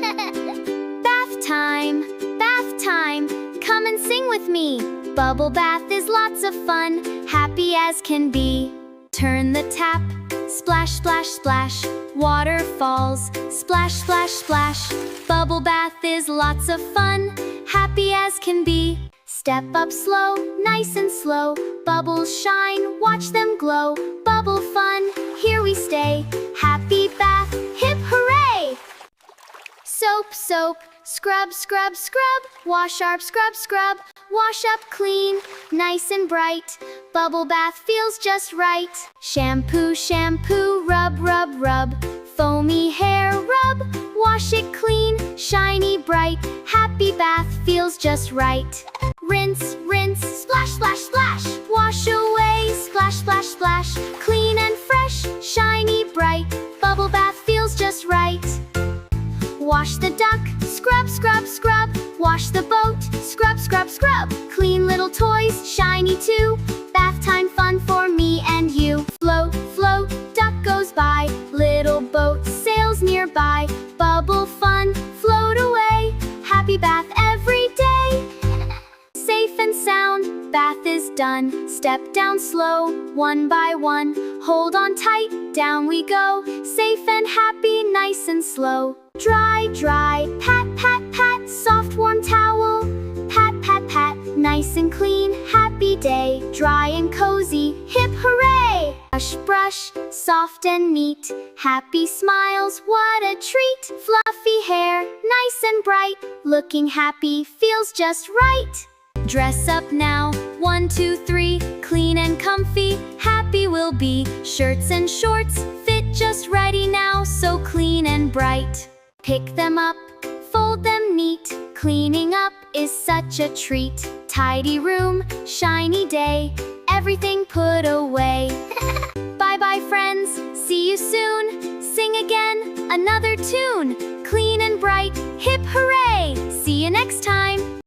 Bath time, bath time, come and sing with me. Bubble bath is lots of fun, happy as can be. Turn the tap, splash, splash, splash. Water falls, splash, splash, splash. Bubble bath is lots of fun, happy as can be. Step up slow, nice and slow. Bubbles shine, watch them glow. Bubble fun, here we stay. Happy bath, hip hooray! Soap, soap, scrub, scrub, scrub. Wash sharp, scrub, scrub. Wash up clean, nice and bright. Bubble bath feels just right. Shampoo, shampoo, rub, rub, rub. Foamy hair, rub. Wash it clean, shiny, bright. Happy bath feels just right. Rinse, rinse, splash, splash, splash. Wash away, splash, splash, splash. Clean and fresh, shiny, bright. Bubble bath feels just right. Wash the duck, scrub, scrub, scrub. Wash the boat, scrub, scrub, scrub. Clean little toys, shiny too. Bath time fun for me and you. Float, float, duck goes by. Little boat sails nearby. Bubble fun, float away. Happy bath every day. Safe and sound, bath is done. Step down slow, one by one. Hold on tight, down we go. Safe and happy, nice and slow. Dry, dry, pat, pat, pat. Soft, warm towel. Pat, pat, pat. Nice and clean, happy day. Dry and cozy, hip hooray! Brush, brush, soft and neat. Happy smiles, what a treat. Fluffy hair, nice and bright. Looking happy, feels just right. Dress up now, 1, 2, 3. Clean and comfy, happy we'll be. Shirts and shorts, fit just righty now. So clean and bright. Pick them up, fold them neat. Cleaning up is such a treat. Tidy room, shiny day. Everything put away. Bye-bye friends, see you soon. Sing again, another tune. Clean and bright, hip hooray! See you next time.